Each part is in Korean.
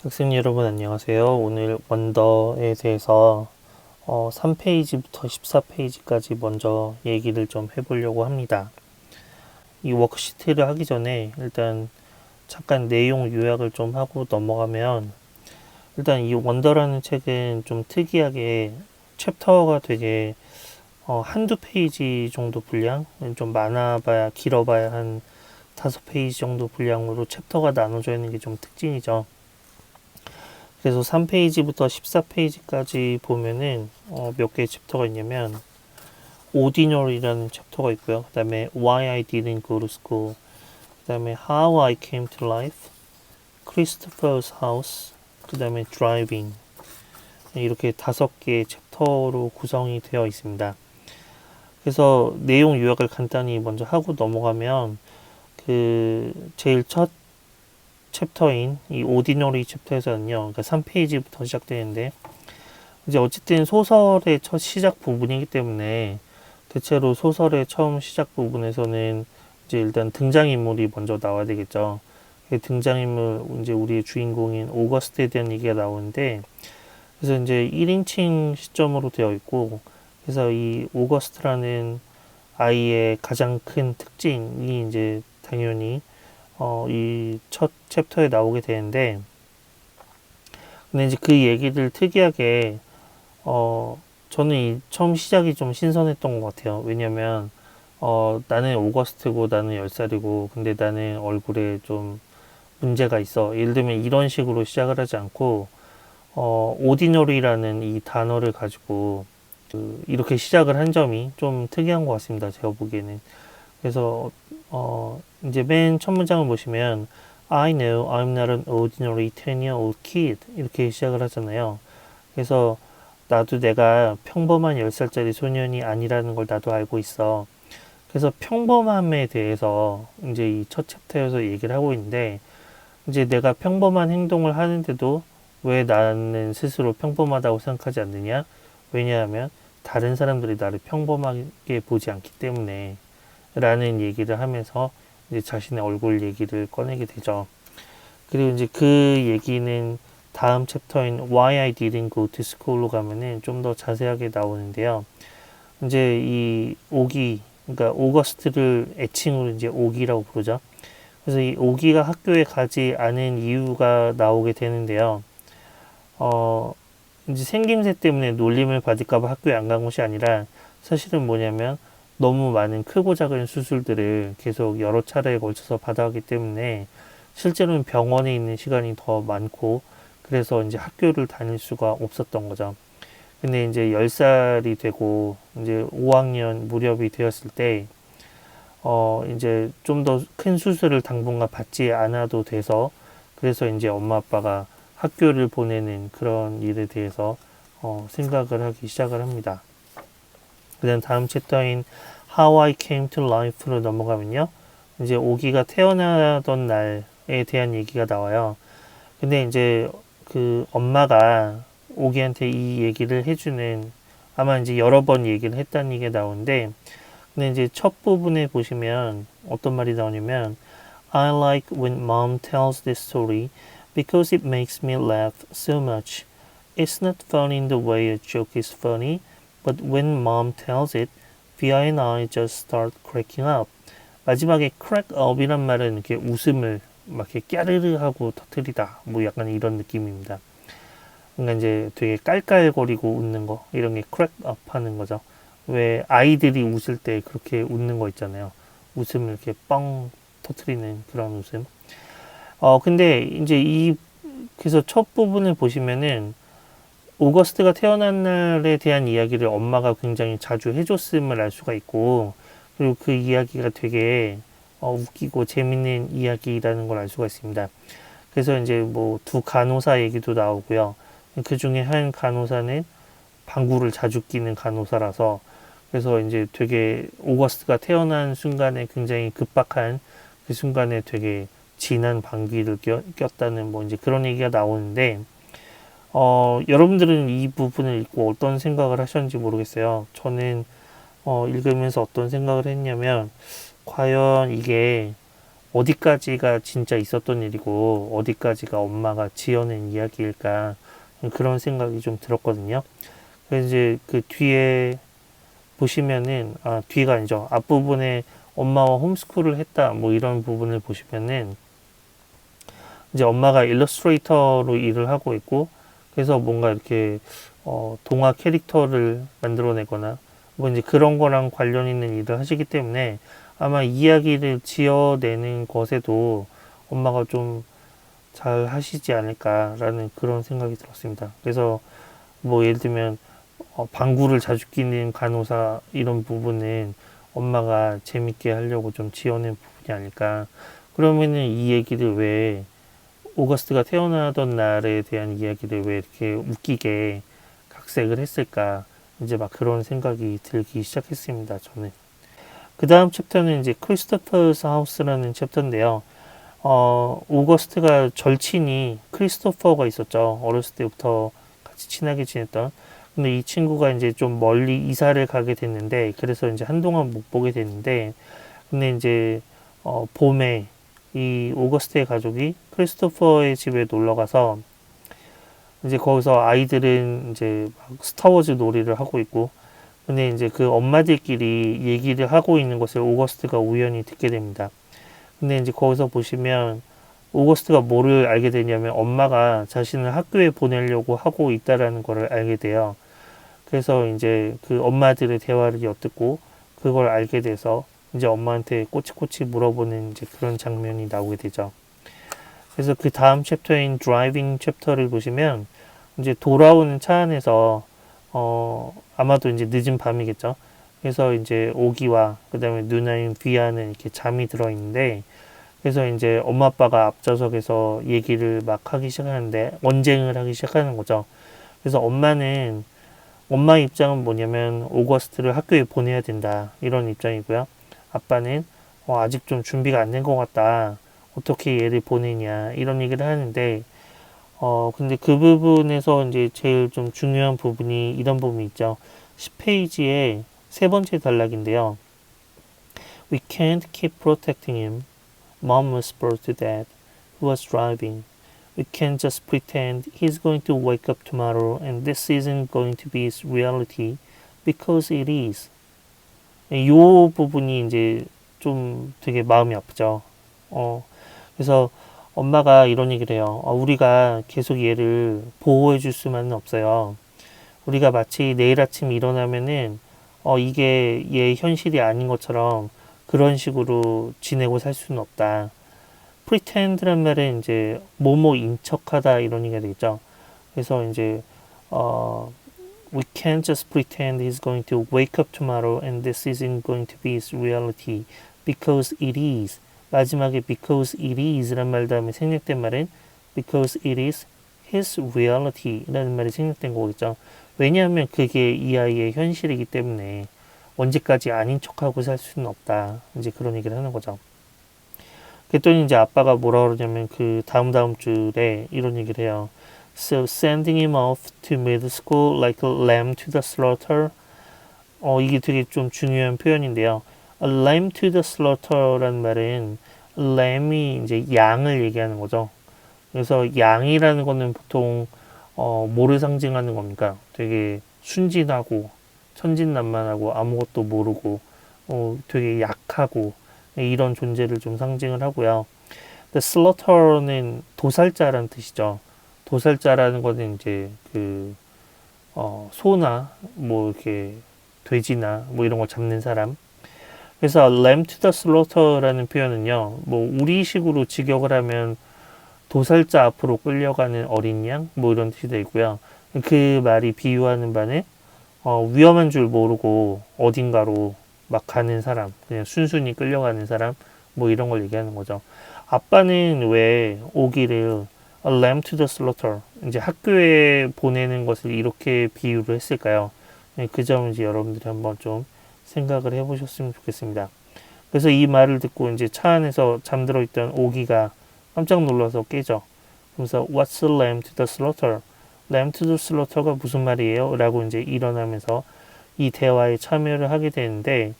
학생 여러분 안녕하세요. 오늘 원더에 대해서 3페이지부터 14페이지까지 먼저 얘기를 좀 해보려고 합니다. 이 워크시트를 하기 전에 일단 잠깐 내용 요약을 좀 하고 넘어가면, 일단 이 원더라는 책은 좀 특이하게 챕터가 되게 한두 페이지 정도 분량, 좀 많아봐야 길어봐야 한 5페이지 정도 분량으로 챕터가 나눠져 있는 게 좀 특징이죠. 그래서 3페이지부터 14페이지까지 보면은 몇 개의 챕터가 있냐면 Ordinary라는 챕터가 있고요. 그 다음에 Why I Didn't Go to School, 그 다음에 How I Came to Life, Christopher's House, 그 다음에 Driving, 이렇게 5개의 챕터로 구성이 되어 있습니다. 그래서 내용 요약을 간단히 먼저 하고 넘어가면, 그 제일 첫 챕터인 이 오디너리 챕터에서는요, 그러니까 3페이지부터 시작되는데, 이제 어쨌든 소설의 첫 시작 부분이기 때문에 대체로 소설의 처음 시작 부분에서는 이제 일단 등장인물이 먼저 나와야 되겠죠. 등장인물, 이제 우리의 주인공인 오거스트에 대한 얘기가 나오는데, 그래서 이제 1인칭 시점으로 되어 있고, 그래서 이 오거스트라는 아이의 가장 큰 특징이 이제 당연히 이 첫 챕터에 나오게 되는데, 근데 이제 그 얘기를 특이하게 저는 이 처음 시작이 좀 신선했던 것 같아요. 왜냐면 나는 오거스트고 나는 10살이고 근데 나는 얼굴에 좀 문제가 있어. 예를 들면 이런 식으로 시작을 하지 않고 오디너리라는 이 단어를 가지고 이렇게 시작을 한 점이 좀 특이한 것 같습니다. 제가 보기에는. 그래서 이제 맨 첫 문장을 보시면 I know I'm not an ordinary 10-year-old kid 이렇게 시작을 하잖아요. 그래서 나도 내가 평범한 10살짜리 소년이 아니라는 걸 나도 알고 있어. 그래서 평범함에 대해서 이제 이 첫 챕터에서 얘기를 하고 있는데, 이제 내가 평범한 행동을 하는데도 왜 나는 스스로 평범하다고 생각하지 않느냐? 왜냐하면 다른 사람들이 나를 평범하게 보지 않기 때문에 라는 얘기를 하면서 이제 자신의 얼굴 얘기를 꺼내게 되죠. 그리고 이제 그 얘기는 다음 챕터인 Why I Didn't Go to School로 가면은 좀 더 자세하게 나오는데요. 이제 이 오기, 그러니까 오거스트를 애칭으로 이제 오기라고 부르죠. 그래서 이 오기가 학교에 가지 않은 이유가 나오게 되는데요. 이제 생김새 때문에 놀림을 받을까봐 학교에 안 간 것이 아니라, 사실은 뭐냐면 너무 많은 크고 작은 수술들을 계속 여러 차례에 걸쳐서 받아왔기 때문에 실제로는 병원에 있는 시간이 더 많고, 그래서 이제 학교를 다닐 수가 없었던 거죠. 근데 이제 10살이 되고 이제 5학년 무렵이 되었을 때 이제 좀 더 큰 수술을 당분간 받지 않아도 돼서, 그래서 이제 엄마 아빠가 학교를 보내는 그런 일에 대해서 생각을 하기 시작을 합니다. 그다음 다음 챕터인 How I Came to Life로 넘어가면요, 이제 오기가 태어나던 날에 대한 얘기가 나와요. 근데 이제 그 엄마가 오기한테 이 얘기를 해주는, 아마 이제 여러 번 얘기를 했다는 얘기가 나오는데, 근데 이제 첫 부분에 보시면 어떤 말이 나오냐면 I like when mom tells this story because it makes me laugh so much. It's not funny in the way a joke is funny, but when mom tells it, Vi and I just start cracking up. 마지막에 crack up이란 말은 이렇게 웃음을 막 이렇게 깨르르 하고 터뜨리다, 뭐 약간 이런 느낌입니다. 그러니까 이제 되게 깔깔거리고 웃는 거, 이런 게 crack up 하는 거죠. 왜 아이들이 웃을 때 그렇게 웃는 거 있잖아요. 웃음을 이렇게 뻥 터트리는 그런 웃음. 근데 이제 그래서 첫 부분을 보시면은 오거스트가 태어난 날에 대한 이야기를 엄마가 굉장히 자주 해줬음을 알 수가 있고, 그리고 그 이야기가 되게 웃기고 재밌는 이야기라는 걸 알 수가 있습니다. 그래서 이제 뭐 두 간호사 얘기도 나오고요. 그 중에 한 간호사는 방구를 자주 끼는 간호사라서, 그래서 이제 되게 오거스트가 태어난 순간에 굉장히 급박한 그 순간에 되게 진한 방귀를 꼈다는 뭐 이제 그런 얘기가 나오는데, 여러분들은 이 부분을 읽고 어떤 생각을 하셨는지 모르겠어요. 저는 읽으면서 어떤 생각을 했냐면, 과연 이게 어디까지가 진짜 있었던 일이고 어디까지가 엄마가 지어낸 이야기일까 그런 생각이 좀 들었거든요. 그래서 이제 그 뒤에 보시면은 뒤가 아니죠. 앞부분에 엄마와 홈스쿨을 했다 뭐 이런 부분을 보시면은 이제 엄마가 일러스트레이터로 일을 하고 있고 그래서 뭔가 이렇게 동화 캐릭터를 만들어내거나 뭐 이제 그런 거랑 관련 있는 일을 하시기 때문에 아마 이야기를 지어내는 것에도 엄마가 좀 잘 하시지 않을까라는 그런 생각이 들었습니다. 그래서 뭐 예를 들면 방구를 자주 끼는 간호사 이런 부분은 엄마가 재밌게 하려고 좀 지어낸 부분이 아닐까. 그러면은 이 얘기를 왜 오거스트가 태어나던 날에 대한 이야기를 왜 이렇게 웃기게 각색을 했을까. 이제 막 그런 생각이 들기 시작했습니다. 저는. 그 다음 챕터는 이제 크리스토퍼스 하우스라는 챕터인데요. 오거스트가 절친이 크리스토퍼가 있었죠. 어렸을 때부터 같이 친하게 지냈던. 근데 이 친구가 이제 좀 멀리 이사를 가게 됐는데, 그래서 이제 한동안 못 보게 됐는데, 근데 이제, 봄에 이 오거스트의 가족이 크리스토퍼의 집에 놀러 가서, 이제 거기서 아이들은 이제 막 스타워즈 놀이를 하고 있고, 근데 이제 그 엄마들끼리 얘기를 하고 있는 것을 오거스트가 우연히 듣게 됩니다. 근데 이제 거기서 보시면 오거스트가 뭐를 알게 되냐면 엄마가 자신을 학교에 보내려고 하고 있다라는 것을 알게 돼요. 그래서 이제 그 엄마들의 대화를 엿듣고 그걸 알게 돼서 이제 엄마한테 꼬치꼬치 물어보는 이제 그런 장면이 나오게 되죠. 그래서 그 다음 챕터인 드라이빙 챕터를 보시면 이제 돌아오는 차 안에서 아마도 이제 늦은 밤이겠죠. 그래서 이제 오기와 그다음에 누나인 비아는 이렇게 잠이 들어 있는데 그래서 이제 엄마 아빠가 앞좌석에서 얘기를 막 하기 시작하는데 언쟁을 하기 시작하는 거죠. 그래서 엄마 입장은 뭐냐면 오거스트를 학교에 보내야 된다 이런 입장이고요. 아빠는 아직 좀 준비가 안 된 것 같다. 어떻게 얘를 보내냐 이런 얘기를 하는데 근데 그 부분에서 이제 제일 좀 중요한 부분이 이런 부분이 있죠. 10페이지에 세 번째 단락인데요. We can't keep protecting him. Mom whispered to Dad, who was driving. We can't just pretend he's going to wake up tomorrow and this isn't going to be his reality because it is. 이 부분이 이제 좀 되게 마음이 아프죠. 그래서 엄마가 이런 얘기를 해요. 우리가 계속 얘를 보호해 줄 수만은 없어요. 우리가 마치 내일 아침 일어나면은 이게 얘 현실이 아닌 것처럼 그런 식으로 지내고 살 수는 없다. pretend란 말은 이제 뭐뭐인 척하다 이런 얘기가 되겠죠. 그래서 이제 we can't just pretend he's going to wake up tomorrow and this isn't going to be his reality because it is. 마지막에 because it is란 말 다음에 생략된 말은 because it is his reality라는 말이 생략된 거겠죠. 왜냐하면 그게 이 아이의 현실이기 때문에 언제까지 아닌 척하고 살 수는 없다. 이제 그런 얘기를 하는 거죠. 그랬더니 이제 아빠가 뭐라 그러냐면 그 다음 줄에 이런 얘기를 해요. So sending him off to middle school like a lamb to the slaughter. 이게 되게 좀 중요한 표현인데요. A lamb to the slaughter라는 말은 lamb이 이제 양을 얘기하는 거죠. 그래서 양이라는 거는 보통 뭐를 상징하는 겁니까? 되게 순진하고 천진난만하고 아무것도 모르고 되게 약하고 이런 존재를 좀 상징을 하고요. The slaughter는 도살자라는 뜻이죠. 도살자라는 거는 이제 그 소나 뭐 이렇게 돼지나 뭐 이런 거 잡는 사람. 그래서 lamb to the slaughter라는 표현은요. 뭐 우리식으로 직역을 하면 도살자 앞으로 끌려가는 어린 양 뭐 이런 뜻이 되고요. 그 말이 비유하는 바는 위험한 줄 모르고 어딘가로 막 가는 사람, 그냥 순순히 끌려가는 사람, 뭐 이런 걸 얘기하는 거죠. 아빠는 왜 오기를 a lamb to the slaughter, 이제 학교에 보내는 것을 이렇게 비유를 했을까요? 그 점을 이제 여러분들이 한번 좀 생각을 해보셨으면 좋겠습니다. 그래서 이 말을 듣고 이제 차 안에서 잠들어 있던 오기가 깜짝 놀라서 깨죠. 그래서 What's a lamb to the slaughter? lamb to the slaughter가 무슨 말이에요? 라고 이제 일어나면서 이 대화에 참여를 하게 되는데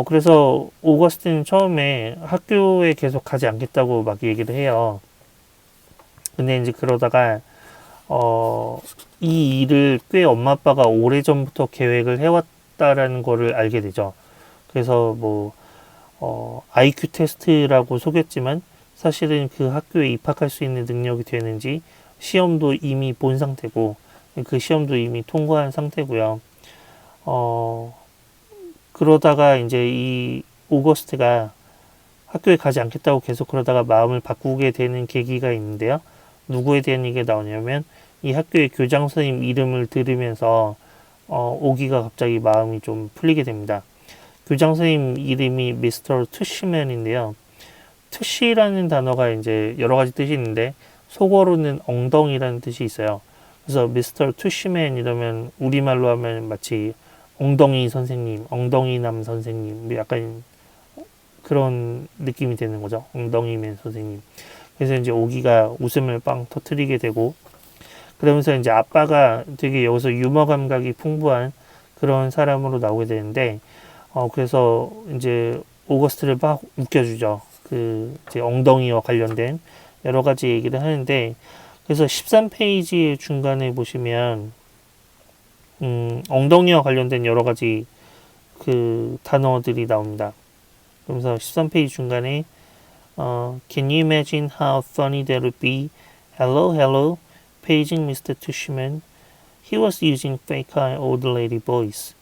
그래서 오거스틴은 처음에 학교에 계속 가지 않겠다고 막 얘기를 해요. 근데 이제 그러다가 이 일을 꽤 엄마 아빠가 오래전부터 계획을 해왔다라는 거를 알게 되죠. 그래서 뭐 IQ 테스트라고 속였지만 사실은 그 학교에 입학할 수 있는 능력이 되는지 시험도 이미 본 상태고 그 시험도 이미 통과한 상태고요. 그러다가 이제 이 오거스트가 학교에 가지 않겠다고 계속 그러다가 마음을 바꾸게 되는 계기가 있는데요. 누구에 대한 얘기가 나오냐면 이 학교의 교장 선생님 이름을 들으면서 오기가 갑자기 마음이 좀 풀리게 됩니다. 교장 선생님 이름이 미스터 투시맨인데요. 투시라는 단어가 이제 여러 가지 뜻이 있는데 속어로는 엉덩이라는 뜻이 있어요. 그래서 미스터 투시맨 이러면 우리말로 하면 마치 엉덩이 선생님, 엉덩이남 선생님, 약간 그런 느낌이 되는 거죠. 엉덩이맨 선생님. 그래서 이제 오기가 웃음을 빵 터트리게 되고, 그러면서 이제 아빠가 되게 여기서 유머 감각이 풍부한 그런 사람으로 나오게 되는데, 그래서 이제 오거스트를 막 웃겨주죠. 그 이제 엉덩이와 관련된 여러 가지 얘기를 하는데, 그래서 13페이지 중간에 보시면 엉덩이와 관련된 여러 가지 그 단어들이 나옵니다. 그러면서 13페이지 중간에 Can you imagine how funny that would be? Hello, hello, paging Mr. Tushman. He was using fake old lady voice.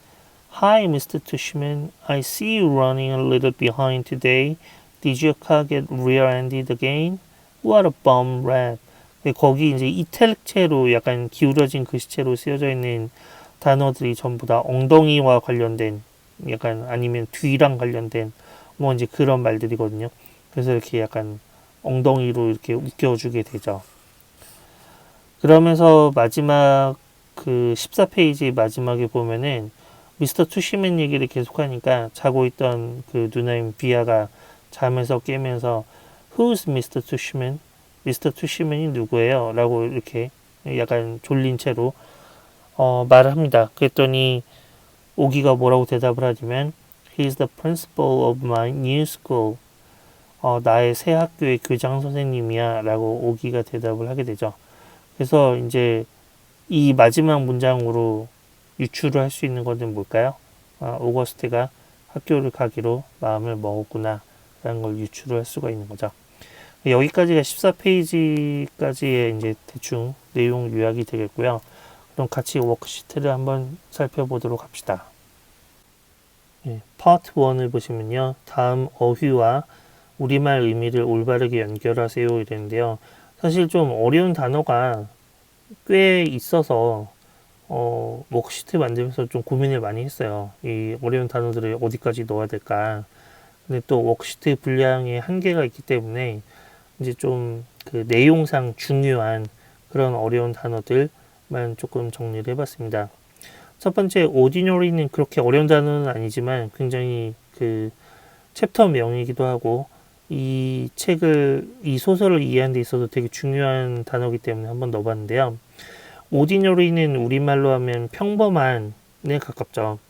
Hi, Mr. Tushman. I see you running a little behind today. Did your car get rear-ended again? What a bum rap. 거기 이제 이탈체로 약간 기울어진 글씨체로 쓰여져 있는 단어들이 전부 다 엉덩이와 관련된 약간 아니면 뒤랑 관련된 뭐 이제 그런 말들이거든요. 그래서 이렇게 약간 엉덩이로 이렇게 웃겨주게 되죠. 그러면서 마지막 그 14페이지 마지막에 보면은 미스터 투시맨 얘기를 계속하니까 자고 있던 그 누나인 비아가 잠에서 깨면서 Who's Mr. Tushman? 미스터 투시맨이 누구예요? 라고 이렇게 약간 졸린 채로 말을 합니다. 그랬더니 오기가 뭐라고 대답을 하냐면 He's the principal of my new school. 나의 새 학교의 교장 선생님이야 라고 오기가 대답을 하게 되죠. 그래서 이제 이 마지막 문장으로 유추를 할 수 있는 것은 뭘까요? 오거스트가 학교를 가기로 마음을 먹었구나 라는 걸 유추를 할 수가 있는 거죠. 여기까지가 14페이지까지의 이제 대충 내용 요약이 되겠고요. 그럼 같이 워크시트를 한번 살펴보도록 합시다. 파트 1을 보시면요. 다음 어휘와 우리말 의미를 올바르게 연결하세요 이랬는데요. 사실 좀 어려운 단어가 꽤 있어서 워크시트 만들면서 좀 고민을 많이 했어요. 이 어려운 단어들을 어디까지 넣어야 될까. 근데 또 워크시트 분량의 한계가 있기 때문에 이제 좀 그 내용상 중요한 그런 어려운 단어들만 조금 정리를 해봤습니다. 첫 번째 ordinary는 그렇게 어려운 단어는 아니지만 굉장히 그 챕터 명이기도 하고 이 소설을 이해하는 데 있어서 되게 중요한 단어이기 때문에 한번 넣어봤는데요. ordinary는 우리말로 하면 평범한에 가깝죠.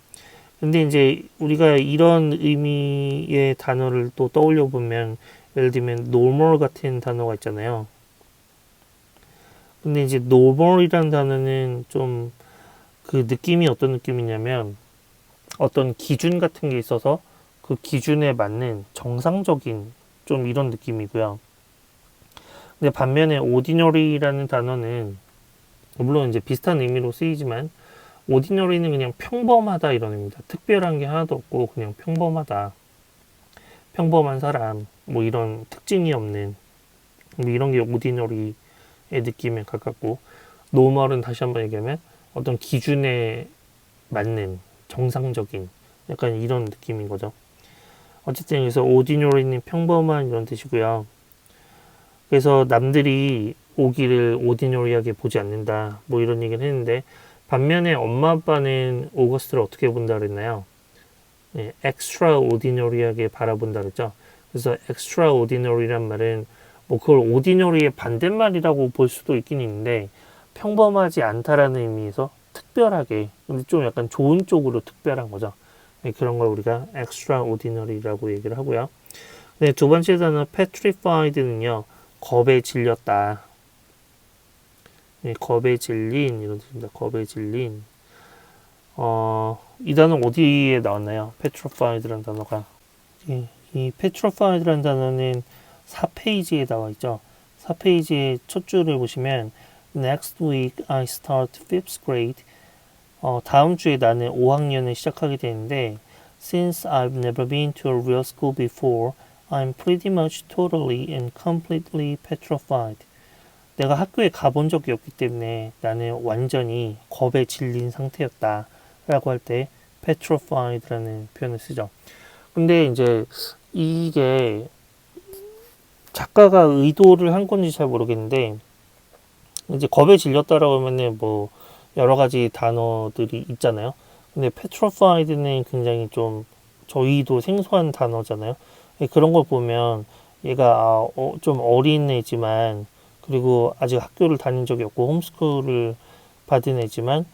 근데 이제 우리가 이런 의미의 단어를 또 떠올려 보면 예를 들면 normal 같은 단어가 있잖아요. 근데 이제 normal이라는 단어는 좀 그 느낌이 어떤 느낌이냐면 어떤 기준 같은 게 있어서 그 기준에 맞는 정상적인 좀 이런 느낌이고요. 근데 반면에 ordinary라는 단어는 물론 이제 비슷한 의미로 쓰이지만 ordinary는 그냥 평범하다 이런 의미입니다. 특별한 게 하나도 없고 그냥 평범하다. 평범한 사람 뭐 이런 특징이 없는 뭐 이런 게 ordinary의 느낌에 가깝고 normal은 다시 한번 얘기하면 어떤 기준에 맞는 정상적인 약간 이런 느낌인 거죠. 어쨌든 그래서 ordinary는 평범한 이런 뜻이고요. 그래서 남들이 오기를 ordinary하게 보지 않는다 뭐 이런 얘기를 했는데 반면에 엄마 아빠는 오거스트를 어떻게 본다 그랬나요? 네, extraordinary하게 바라본다 그랬죠. 그래서 extraordinary란 말은 뭐 그걸 ordinary의 반대말이라고 볼 수도 있긴 있는데 평범하지 않다라는 의미에서 특별하게 근데 좀 약간 좋은 쪽으로 특별한 거죠. 그런 걸 우리가 extraordinary라고 얘기를 하고요. 네, 두 번째 단어 petrified는요. 겁에 질렸다. 네, 겁에 질린 이런 뜻입니다. 겁에 질린. 이 단어 어디에 나왔나요? petrified라는 단어가. 이 petrified라는 단어는 4페이지에 나와 있죠. 4페이지의 첫 줄을 보시면 Next week I start 5th grade. 다음 주에 나는 5학년을 시작하게 되는데 Since I've never been to a real school before, I'm pretty much totally and completely petrified. 내가 학교에 가본 적이 없기 때문에 나는 완전히 겁에 질린 상태였다. 라고 할 때 petrified라는 표현을 쓰죠. 근데 이제 이게 작가가 의도를 한 건지 잘 모르겠는데 이제 겁에 질렸다라고 하면은 뭐 여러 가지 단어들이 있잖아요. 근데 petrified는 굉장히 좀 저희도 생소한 단어잖아요. 그런 걸 보면 얘가 좀 어린 애지만 그리고 아직 학교를 다닌 적이 없고 홈스쿨을 받은 애지만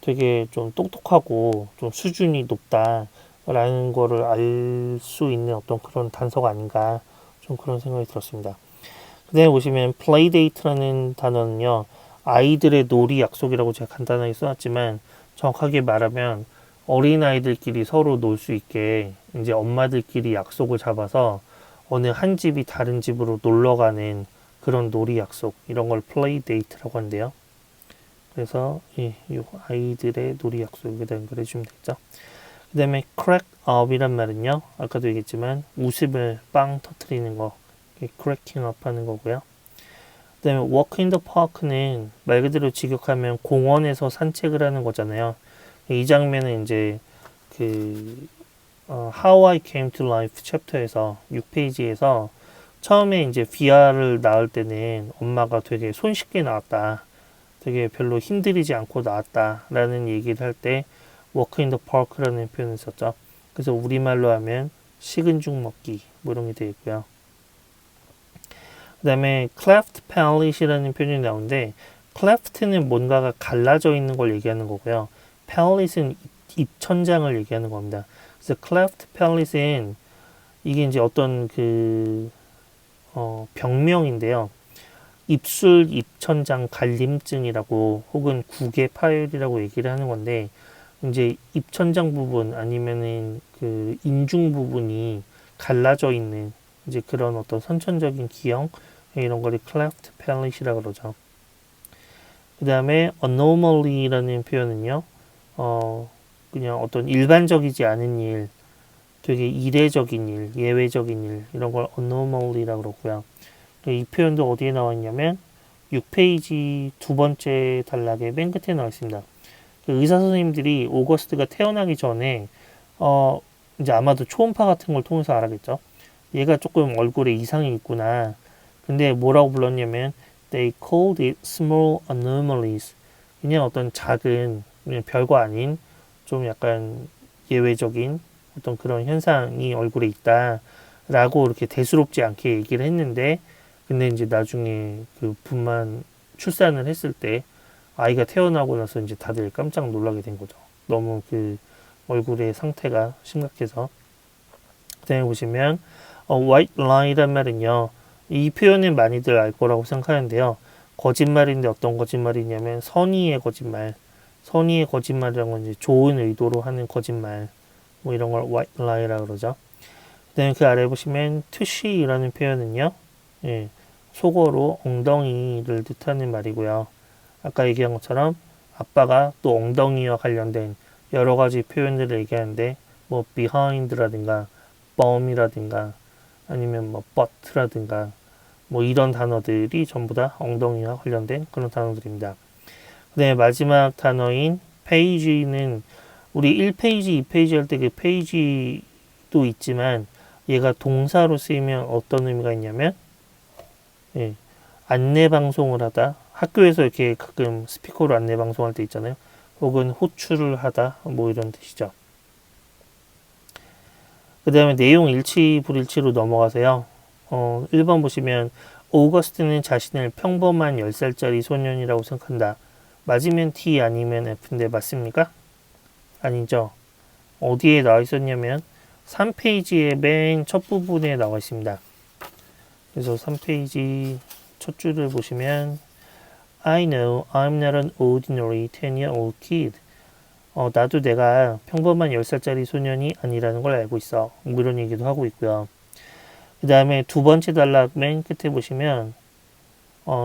되게 좀 똑똑하고 좀 수준이 높다라는 거를 알 수 있는 어떤 그런 단서가 아닌가 좀 그런 생각이 들었습니다. 그 다음에 보시면 playdate라는 단어는요. 아이들의 놀이 약속이라고 제가 간단하게 써놨지만 정확하게 말하면 어린아이들끼리 서로 놀 수 있게 이제 엄마들끼리 약속을 잡아서 어느 한 집이 다른 집으로 놀러 가는 그런 놀이 약속 이런 걸 playdate라고 하는데요. 그래서 이 아이들의 놀이 약속에 대한 걸 해주면 되겠죠. 그 다음에 crack up이란 말은요. 아까도 얘기했지만 웃음을 빵 터트리는 거 cracking up 하는 거고요. 그 다음에 walk in the park는 말 그대로 직역하면 공원에서 산책을 하는 거잖아요. 이 장면은 이제 그 How I Came to Life 챕터에서 6페이지에서 처음에 이제 비아를 낳을 때는 엄마가 되게 손쉽게 낳았다. 되게 별로 힘들이지 않고 나왔다라는 얘기를 할 때 walk in the park라는 표현을 썼죠. 그래서 우리말로 하면 식은 죽 먹기 뭐 이런 게 되겠고요. 그 다음에 cleft palate이라는 표현이 나오는데 cleft는 뭔가가 갈라져 있는 걸 얘기하는 거고요. palate는 입천장을 얘기하는 겁니다. 그래서 cleft palate는 이게 이제 어떤 그 병명인데요. 입술 입천장 갈림증이라고 혹은 구개 파열이라고 얘기를 하는 건데 이제 입천장 부분 아니면은 그 인중 부분이 갈라져 있는 이제 그런 어떤 선천적인 기형 이런 거를 cleft palate이라고 그러죠. 그 다음에 anomaly라는 표현은요. 그냥 어떤 일반적이지 않은 일, 되게 이례적인 일, 예외적인 일 이런 걸 anomaly라고 그러고요. 이 표현도 어디에 나와 있냐면 6페이지 두 번째 단락에 맨 끝에 나와 있습니다. 의사 선생님들이 오거스트가 태어나기 전에 이제 아마도 초음파 같은 걸 통해서 알아겠죠. 얘가 조금 얼굴에 이상이 있구나. 근데 뭐라고 불렀냐면 they called it small anomalies. 그냥 어떤 작은 그냥 별거 아닌 좀 약간 예외적인 어떤 그런 현상이 얼굴에 있다라고 이렇게 대수롭지 않게 얘기를 했는데 근데 이제 나중에 그 분만 출산을 했을 때 아이가 태어나고 나서 이제 다들 깜짝 놀라게 된 거죠. 너무 그 얼굴의 상태가 심각해서. 그다음에 보시면 white lie란 말은요. 이 표현은 많이들 알 거라고 생각하는데요. 거짓말인데 어떤 거짓말이냐면 선의의 거짓말. 선의의 거짓말이라는 건 이제 좋은 의도로 하는 거짓말. 뭐 이런 걸 white lie라고 그러죠. 그다음에 그 아래 보시면 tushy라는 표현은요. 예, 속어로 엉덩이를 뜻하는 말이고요. 아까 얘기한 것처럼 아빠가 또 엉덩이와 관련된 여러 가지 표현들을 얘기하는데 뭐 behind라든가 bum이라든가 아니면 뭐 butt라든가 뭐 이런 단어들이 전부 다 엉덩이와 관련된 그런 단어들입니다. 네, 마지막 단어인 page는 우리 1페이지, 2페이지 할 때 그 페이지도 있지만 얘가 동사로 쓰이면 어떤 의미가 있냐면 예, 안내 방송을 하다 학교에서 이렇게 가끔 스피커로 안내 방송할 때 있잖아요. 혹은 호출을 하다 뭐 이런 뜻이죠. 그 다음에 내용 일치 불일치로 넘어가세요. 1번 보시면 오거스트는 자신을 평범한 10살짜리 소년이라고 생각한다. 맞으면 T 아니면 F인데 맞습니까? 아니죠. 어디에 나와 있었냐면 3페이지의 맨 첫 부분에 나와 있습니다. 그래서 3페이지 첫 줄을 보시면 I know I'm not an ordinary 10-year-old kid. 나도 내가 평범한 10살짜리 소년이 아니라는 걸 알고 있어. 뭐 이런 얘기도 하고 있고요. 그 다음에 두 번째 단락 맨 끝에 보시면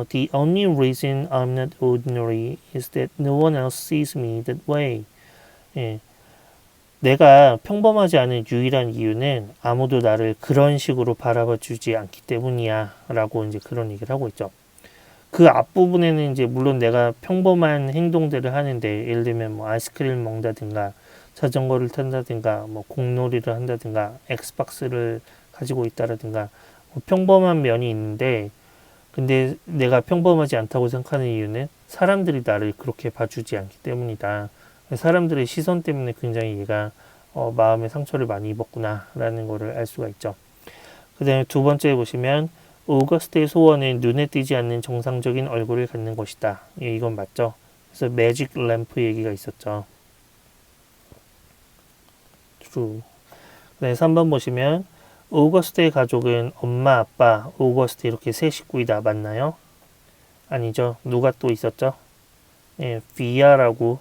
The only reason I'm not ordinary is that no one else sees me that way. 예. 내가 평범하지 않은 유일한 이유는 아무도 나를 그런 식으로 바라봐 주지 않기 때문이야. 라고 이제 그런 얘기를 하고 있죠. 그 앞부분에는 이제 물론 내가 평범한 행동들을 하는데 예를 들면 뭐 아이스크림을 먹는다든가 자전거를 탄다든가 뭐 공놀이를 한다든가 엑스박스를 가지고 있다라든가 뭐 평범한 면이 있는데 근데 내가 평범하지 않다고 생각하는 이유는 사람들이 나를 그렇게 봐주지 않기 때문이다. 사람들의 시선 때문에 굉장히 얘가 마음의 상처를 많이 입었구나 라는 거를 알 수가 있죠. 그 다음에 두 번째 보시면 오거스트의 소원은 눈에 띄지 않는 정상적인 얼굴을 갖는 것이다. 예, 이건 맞죠. 그래서 매직 램프 얘기가 있었죠. true. 네, 3번 보시면 오거스트의 가족은 엄마, 아빠, 오거스트 이렇게 세 식구이다. 맞나요? 아니죠. 누가 또 있었죠? 예, 비아라고.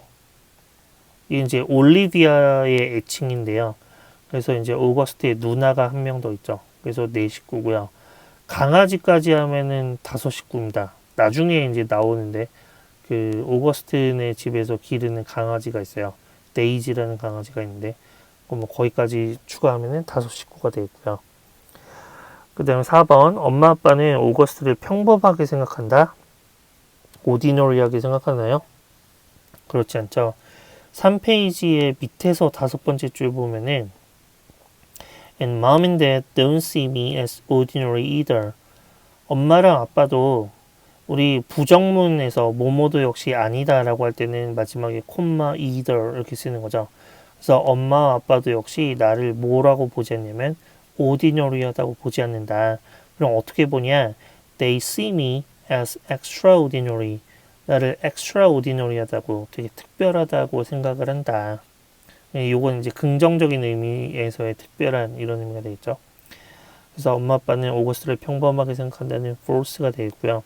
이게 이제 올리비아의 애칭인데요. 그래서 이제 오거스트의 누나가 한 명 더 있죠. 그래서 네 식구고요. 강아지까지 하면은 5식구입니다. 나중에 이제 나오는데 그 오거스틴의 집에서 기르는 강아지가 있어요. 데이지라는 강아지가 있는데 뭐 거기까지 추가하면은 5식구가 되고요. 그 다음에 4번 엄마 아빠는 오거스트를 평범하게 생각한다. 오디너리하게 생각하나요? 그렇지 않죠. 3페이지의 밑에서 5번째 줄 보면은 And mom and dad don't see me as ordinary either. 엄마랑 아빠도 우리 부정문에서 뭐뭐도 역시 아니다라고 할 때는 마지막에 콤마 either 이렇게 쓰는 거죠. 그래서 엄마 아빠도 역시 나를 뭐라고 보지 않냐면 ordinary하다고 보지 않는다. 그럼 어떻게 보냐? They see me as extraordinary. 나를 extraordinary하다고 되게 특별하다고 생각을 한다. 요건 이제 긍정적인 의미에서의 특별한 이런 의미가 되겠죠. 그래서 엄마 아빠는 오거스트를 평범하게 생각한다는 false가 되겠고요.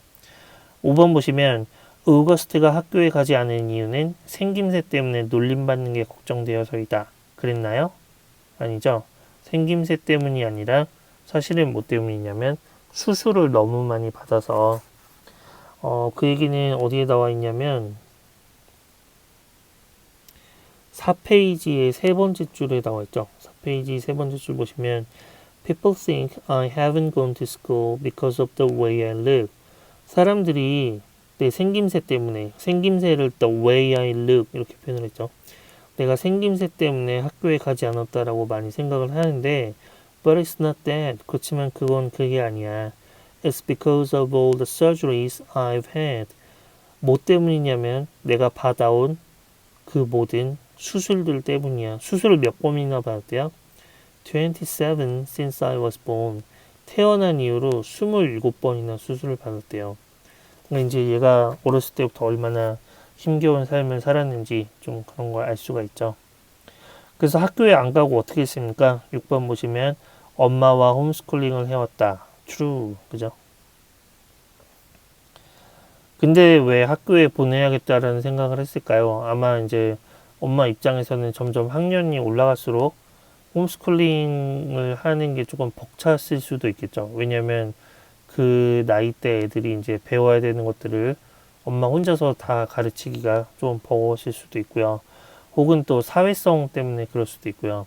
5번 보시면 오거스트가 학교에 가지 않은 이유는 생김새 때문에 놀림받는 게 걱정되어서이다. 그랬나요? 아니죠. 생김새 때문이 아니라 사실은 뭐 때문이냐면 수술을 너무 많이 받아서 그 얘기는 어디에 나와 있냐면 4페이지의 세 번째 줄에 나와 있죠. 4페이지 세 번째 줄 보시면 People think I haven't gone to school because of the way I look. 사람들이 내 생김새 때문에 생김새를 the way I look 이렇게 표현을 했죠. 내가 생김새 때문에 학교에 가지 않았다라고 많이 생각을 하는데 But it's not that. 그렇지만 그건 그게 아니야. It's because of all the surgeries I've had. 뭐 때문이냐면 내가 받아온 그 모든 수술들 때문이야. 수술을 몇 번이나 받았대요? 27 since I was born. 태어난 이후로 27번이나 수술을 받았대요. 그러니까 이제 얘가 어렸을 때부터 얼마나 힘겨운 삶을 살았는지 좀 그런 걸 알 수가 있죠. 그래서 학교에 안 가고 어떻게 했습니까? 6번 보시면 엄마와 홈스쿨링을 해왔다. true. 그죠? 근데 왜 학교에 보내야겠다라는 생각을 했을까요? 아마 이제 엄마 입장에서는 점점 학년이 올라갈수록 홈스쿨링을 하는 게 조금 벅찼을 수도 있겠죠. 왜냐면 그 나이 때 애들이 이제 배워야 되는 것들을 엄마 혼자서 다 가르치기가 좀 버거우실 수도 있고요. 혹은 또 사회성 때문에 그럴 수도 있고요.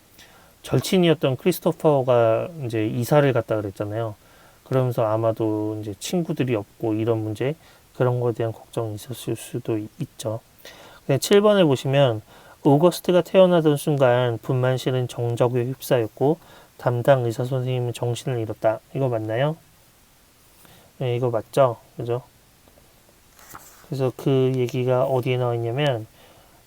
절친이었던 크리스토퍼가 이제 이사를 갔다 그랬잖아요. 그러면서 아마도 이제 친구들이 없고 이런 문제, 그런 거에 대한 걱정이 있었을 수도 있죠. 7번에 보시면 오거스트가 태어나던 순간 분만실은 정적에 휩싸였고 담당 의사 선생님은 정신을 잃었다. 이거 맞나요? 네, 이거 맞죠? 그죠? 그래서 그 얘기가 어디에 나와 있냐면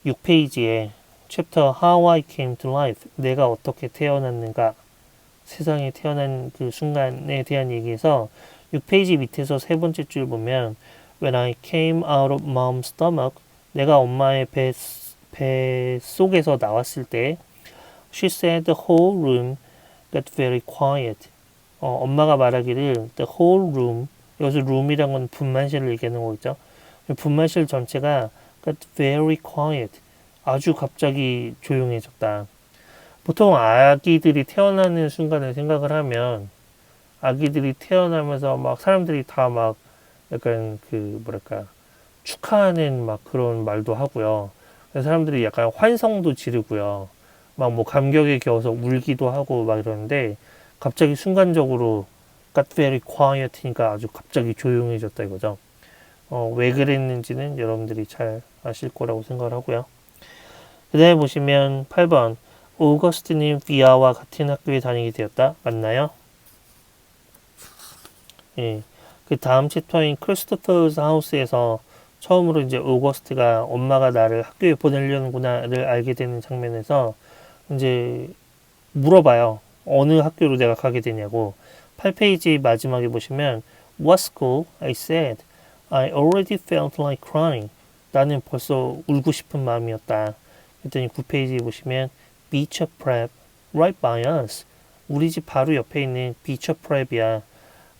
6페이지에 챕터 How I Came to Life. 내가 어떻게 태어났는가. 세상에 태어난 그 순간에 대한 얘기에서 6페이지 밑에서 세 번째 줄 보면 When I came out of mom's stomach. 내가 엄마의 배 속에서 나왔을 때 She said the whole room got very quiet. 엄마가 말하기를 the whole room, 여기서 room이란 건 분만실을 얘기하는 거겠죠. 분만실 전체가 got very quiet. 아주 갑자기 조용해졌다. 보통 아기들이 태어나는 순간을 생각을 하면 아기들이 태어나면서 막 사람들이 다 막 약간 그 뭐랄까 축하하는 막 그런 말도 하고요. 사람들이 약간 환성도 지르고요. 막 뭐 감격에 겨워서 울기도 하고 막 이러는데 갑자기 순간적으로 got very quiet니까 아주 갑자기 조용해졌다 이거죠. 왜 그랬는지는 여러분들이 잘 아실 거라고 생각을 하고요. 그 다음에 보시면 8번 오거스틴이 비아와 같은 학교에 다니게 되었다. 맞나요? 예. 그 다음 챕터인 크리스토퍼스 하우스에서 처음으로 이제 오거스트가 엄마가 나를 학교에 보내려는구나를 알게 되는 장면에서 이제 물어봐요. 어느 학교로 내가 가게 되냐고. 8페이지 마지막에 보시면 What school? I said. I already felt like crying. 나는 벌써 울고 싶은 마음이었다. 그랬더니 9페이지 보시면 Beecher Prep, right by us. 우리 집 바로 옆에 있는 Beecher Prep이야.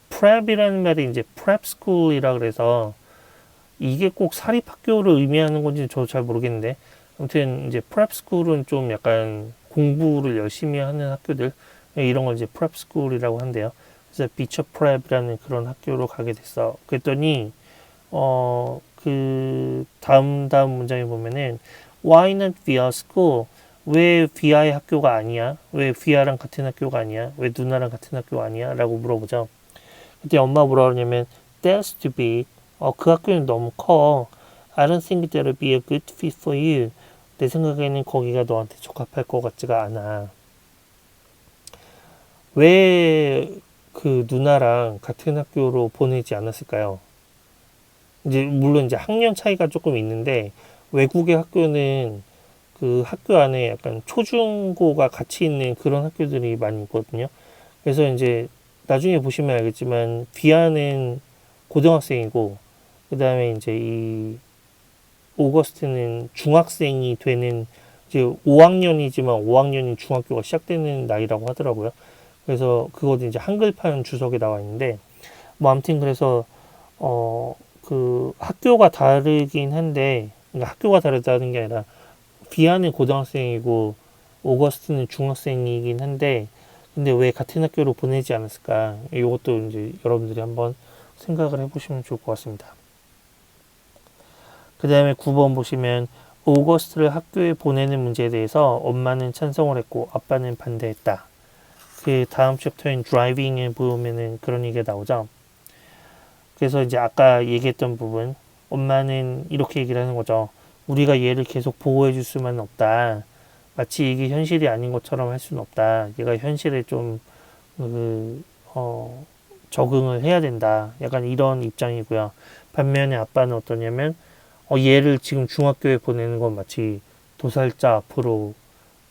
Prep이라는 말이 이제 Prep School이라 그래서 이게 꼭 사립학교를 의미하는 건지 저 잘 모르겠는데 아무튼 이제 Prep School은 좀 약간 공부를 열심히 하는 학교들 이런 걸 이제 Prep School이라고 한대요. 그래서 Beecher Prep이라는 그런 학교로 가게 됐어. 그랬더니 그 다음 문장에 보면은 Why not via school? 왜 비아의 학교가 아니야? 왜 비아랑 같은 학교가 아니야? 왜 누나랑 같은 학교가 아니야? 라고 물어보죠. 그때 엄마 뭐라 그러냐면 That's to be. 그 학교는 너무 커. I don't think that'll be a good fit for you. 내 생각에는 거기가 너한테 적합할 것 같지가 않아. 왜 그 누나랑 같은 학교로 보내지 않았을까요? 이제 물론 이제 학년 차이가 조금 있는데 외국의 학교는 그 학교 안에 약간 초중고가 같이 있는 그런 학교들이 많이 있거든요. 그래서 이제 나중에 보시면 알겠지만 비아는 고등학생이고 그 다음에 이제 이 오거스트는 중학생이 되는 이제 5학년이지만 5학년이 중학교가 시작되는 나이라고 하더라고요. 그래서 그것도 이제 한글판 주석에 나와 있는데 뭐 아무튼 그래서 그 학교가 다르긴 한데 그러니까 학교가 다르다는 게 아니라 비아는 고등학생이고 오거스트는 중학생이긴 한데 근데 왜 같은 학교로 보내지 않았을까? 이것도 이제 여러분들이 한번 생각을 해보시면 좋을 것 같습니다. 그 다음에 9번 보시면 오거스트를 학교에 보내는 문제에 대해서 엄마는 찬성을 했고 아빠는 반대했다. 그 다음 챕터인 드라이빙에 보면은 그런 얘기가 나오죠. 그래서 이제 아까 얘기했던 부분 엄마는 이렇게 얘기를 하는 거죠. 우리가 얘를 계속 보호해 줄 수만은 없다. 마치 이게 현실이 아닌 것처럼 할 수는 없다. 얘가 현실에 좀 적응을 해야 된다. 약간 이런 입장이고요. 반면에 아빠는 어떠냐면 얘를 지금 중학교에 보내는 건 마치 도살자 앞으로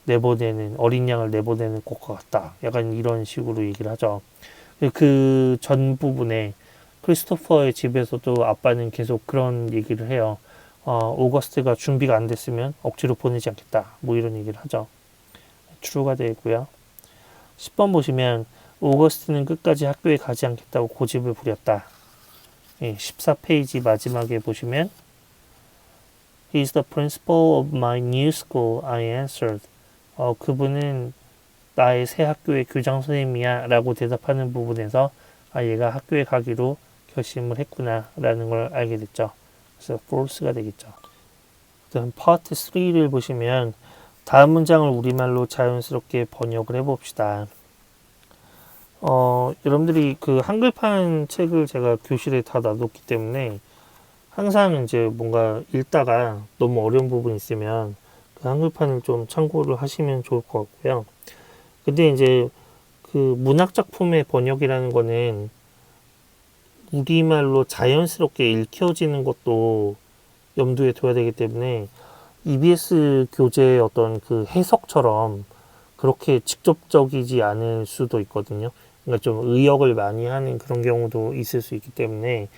내보내는 어린 양을 내보내는 것과 같다. 약간 이런 식으로 얘기를 하죠. 그 전 부분에 크리스토퍼의 집에서도 아빠는 계속 그런 얘기를 해요. 오거스트가 준비가 안 됐으면 억지로 보내지 않겠다. 뭐 이런 얘기를 하죠. true가 되고요. 10번 보시면 오거스트는 끝까지 학교에 가지 않겠다고 고집을 부렸다. 14페이지 마지막에 보시면 He's the principal of my new school, I answered. 그분은 나의 새 학교의 교장 선생님이야 라고 대답하는 부분에서 얘가 학교에 가기로 결심을 했구나 라는 걸 알게 됐죠. 그래서 false가 되겠죠. 그다음 파트 3를 보시면 다음 문장을 우리말로 자연스럽게 번역을 해봅시다. 여러분들이 그 한글판 책을 제가 교실에 다 놔뒀기 때문에 항상 이제 뭔가 읽다가 너무 어려운 부분이 있으면 그 한글판을 좀 참고를 하시면 좋을 것 같고요. 근데 이제 그 문학작품의 번역이라는 거는 우리말로 자연스럽게 읽혀지는 것도 염두에 둬야 되기 때문에 EBS 교재의 어떤 그 해석처럼 그렇게 직접적이지 않을 수도 있거든요. 그러니까 좀 의역을 많이 하는 그런 경우도 있을 수 있기 때문에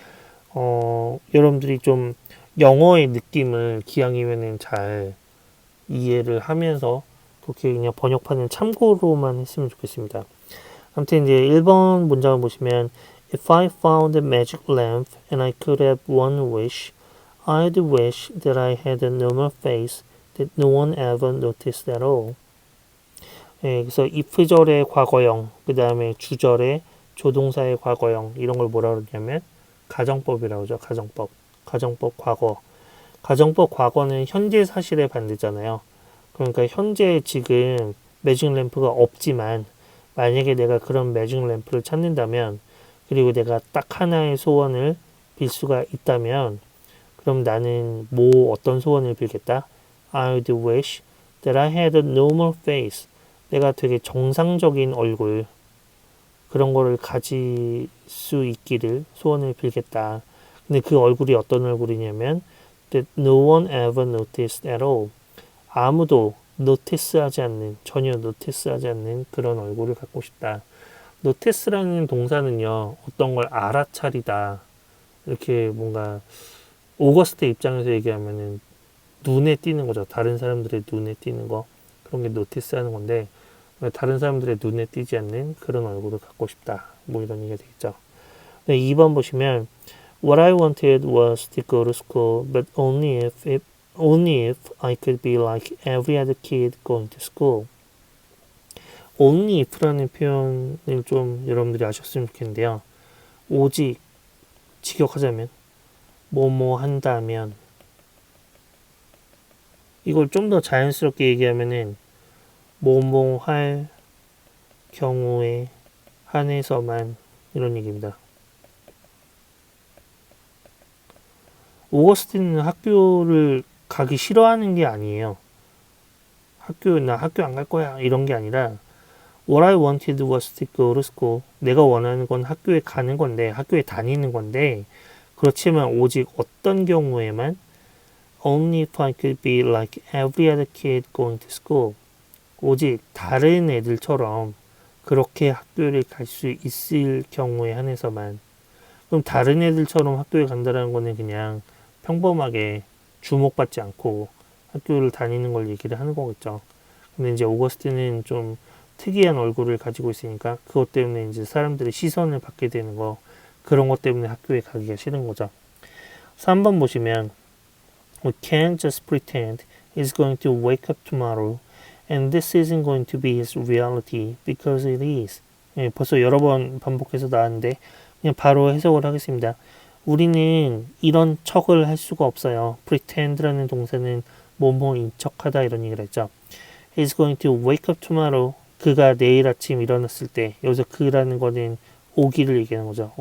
여러분들이 좀 영어의 느낌을 기왕이면은 잘 이해를 하면서 그렇게 그냥 번역판은 참고로만 했으면 좋겠습니다. 아무튼 이제 1번 문장을 보시면 If I found a magic lamp and I could have one wish, I'd wish that I had a normal face that no one ever noticed at all. 예, 그래서 if절의 과거형, 그 다음에 주절의 조동사의 과거형 이런 걸 뭐라 그러냐면 가정법이라고 하죠. 가정법. 가정법 과거. 가정법 과거는 현재 사실의 반대잖아요. 그러니까 현재 지금 매직 램프가 없지만 만약에 내가 그런 매직 램프를 찾는다면 그리고 내가 딱 하나의 소원을 빌 수가 있다면 그럼 나는 뭐 어떤 소원을 빌겠다? I'd wish that I had a normal face. 내가 되게 정상적인 얼굴 그런 거를 가질 수 있기를 소원을 빌겠다. 근데 그 얼굴이 어떤 얼굴이냐면 that no one ever noticed at all. 아무도 노티스하지 않는 전혀 노티스하지 않는 그런 얼굴을 갖고 싶다. 노티스라는 동사는요 어떤 걸 알아차리다 이렇게 뭔가 오거스트 입장에서 얘기하면은 눈에 띄는 거죠. 다른 사람들의 눈에 띄는 거 그런 게 노티스하는 건데 다른 사람들의 눈에 띄지 않는 그런 얼굴을 갖고 싶다. 뭐 이런 얘기가 되겠죠. 네, 2번 보시면 What I wanted was to go to school, but only if I could be like every other kid going to school. only if라는 표현을 좀 여러분들이 아셨으면 좋겠는데요. 오직 직역하자면 뭐뭐 한다면 이걸 좀 더 자연스럽게 얘기하면은 뭐뭐 할 경우에 한해서만 이런 얘기입니다. 오거스틴은 학교를 가기 싫어하는 게 아니에요. 나 학교 안 갈 거야 이런 게 아니라 What I wanted was to go to school. 내가 원하는 건 학교에 가는 건데 학교에 다니는 건데 그렇지만 오직 어떤 경우에만 Only if I could be like every other kid going to school. 오직 다른 애들처럼 그렇게 학교를 갈 수 있을 경우에 한해서만. 그럼 다른 애들처럼 학교에 간다는 거는 그냥 평범하게 주목받지 않고 학교를 다니는 걸 얘기를 하는 거겠죠. 근데 이제 오거스틴은 좀 특이한 얼굴을 가지고 있으니까 그것 때문에 이제 사람들의 시선을 받게 되는 거 그런 것 때문에 학교에 가기가 싫은 거죠. 3번 보시면 We can't just pretend he's going to wake up tomorrow and this isn't going to be his reality because it is. 예, 벌써 여러 번 반복해서 나왔는데 그냥 바로 해석을 하겠습니다. 우리는 이런 척을 할 수가 없어요. pretend라는 동사는 뭐뭐인 척하다 이런 얘기를 했죠. He's going to wake up tomorrow. 그가 내일 아침 일어났을 때 여기서 그라는 거는 오기를 얘기하는 거죠.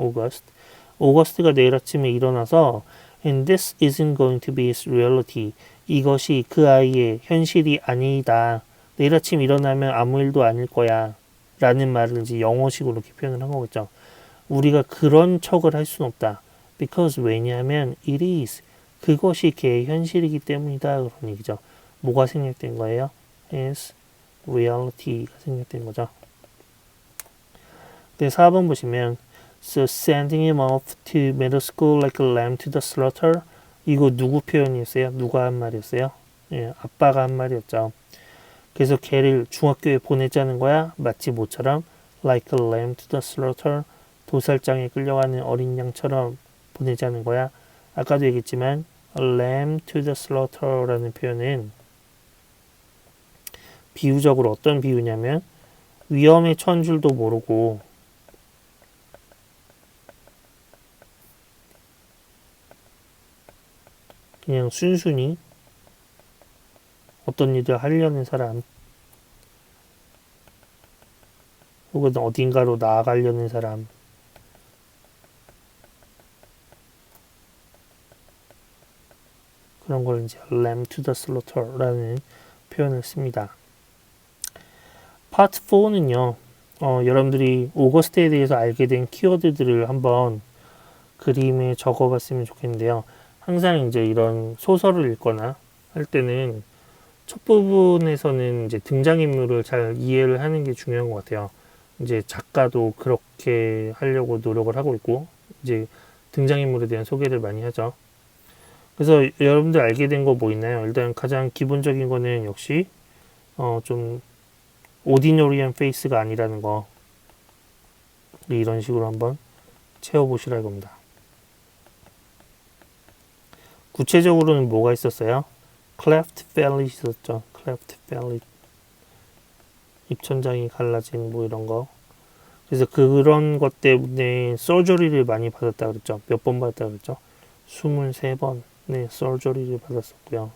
오거스트가 내일 아침에 일어나서 And this isn't going to be his reality. 이것이 그 아이의 현실이 아니다. 내일 아침 일어나면 아무 일도 아닐 거야. 라는 말을 이제 영어식으로 이렇게 표현을 한 거겠죠. 우리가 그런 척을 할 수는 없다. Because 왜냐하면 it is. 그것이 걔의 현실이기 때문이다. 그런 얘기죠. 뭐가 생략된 거예요? is reality가 생략된 거죠. 네, 4번 보시면 So sending him off to middle school like a lamb to the slaughter. 이거 누구 표현이었어요? 누가 한 말이었어요? 예, 아빠가 한 말이었죠. 그래서 걔를 중학교에 보내자는 거야. 마치 모처럼 like a lamb to the slaughter. 도살장에 끌려가는 어린 양처럼 보내자는 거야. 아까도 얘기했지만 a lamb to the slaughter라는 표현은 비유적으로 어떤 비유냐면 위험에 처한 줄도 모르고 그냥 순순히 어떤 일을 하려는 사람 혹은 어딘가로 나아가려는 사람 그런 걸 이제 lamb to the slaughter라는 표현을 씁니다. 파트 4는요. 여러분들이 오거스트에 대해서 알게 된 키워드들을 한번 그림에 적어봤으면 좋겠는데요. 항상 이제 이런 소설을 읽거나 할 때는 첫 부분에서는 이제 등장인물을 잘 이해를 하는 게 중요한 것 같아요. 이제 작가도 그렇게 하려고 노력을 하고 있고, 이제 등장인물에 대한 소개를 많이 하죠. 그래서 여러분들 알게 된 거 뭐 있나요? 일단 가장 기본적인 거는 역시 좀 오디너리한 페이스가 아니라는 거 이런 식으로 한번 채워보시라 이겁니다. 구체적으로는 뭐가 있었어요? 클래프트 밸리 있었죠. 클래프트 밸리 입천장이 갈라진 뭐 이런 거. 그래서 그런 것 때문에 서저리를 많이 받았다 그랬죠. 몇 번 받았다 그랬죠? 23번 네 서저리를 받았었고요.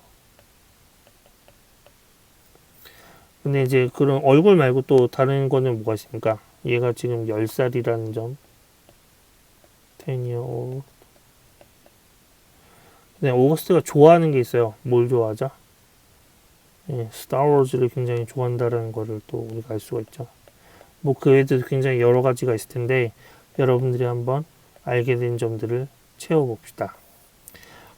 근데 이제 그런 얼굴 말고 또 다른 거는 뭐가 있습니까? 얘가 지금 10살이라는 점. 10year old. 근데 오거스트가 좋아하는 게 있어요. 뭘 좋아하죠? 예, 스타워즈를 굉장히 좋아한다는 거를 또 우리가 알 수가 있죠. 뭐 그 외에도 굉장히 여러 가지가 있을 텐데 여러분들이 한번 알게 된 점들을 채워봅시다.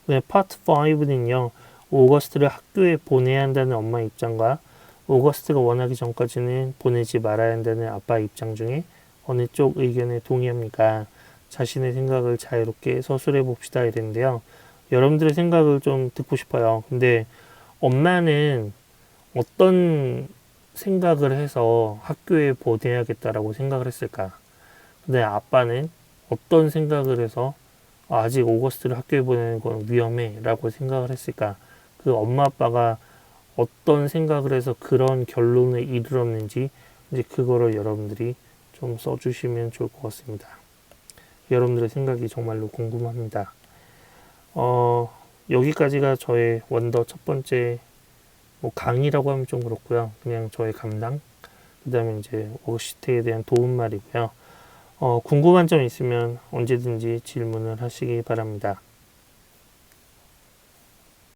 네, 파트 5는요. 오거스트를 학교에 보내야 한다는 엄마 입장과 오거스트가 원하기 전까지는 보내지 말아야 한다는 아빠 입장 중에 어느 쪽 의견에 동의합니까? 자신의 생각을 자유롭게 서술해 봅시다 이랬는데요. 여러분들의 생각을 좀 듣고 싶어요. 근데 엄마는 어떤 생각을 해서 학교에 보내야겠다라고 생각을 했을까? 근데 아빠는 어떤 생각을 해서 아직 오거스트를 학교에 보내는 건 위험해 라고 생각을 했을까? 그 엄마 아빠가 어떤 생각을 해서 그런 결론에 이르렀는지 이제 그거를 여러분들이 좀 써주시면 좋을 것 같습니다. 여러분들의 생각이 정말로 궁금합니다. 여기까지가 저의 원더 첫 번째 뭐 강의라고 하면 좀 그렇고요. 그냥 저의 감당. 그 다음에 이제 워크시트에 대한 도움말이고요. 궁금한 점 있으면 언제든지 질문을 하시기 바랍니다.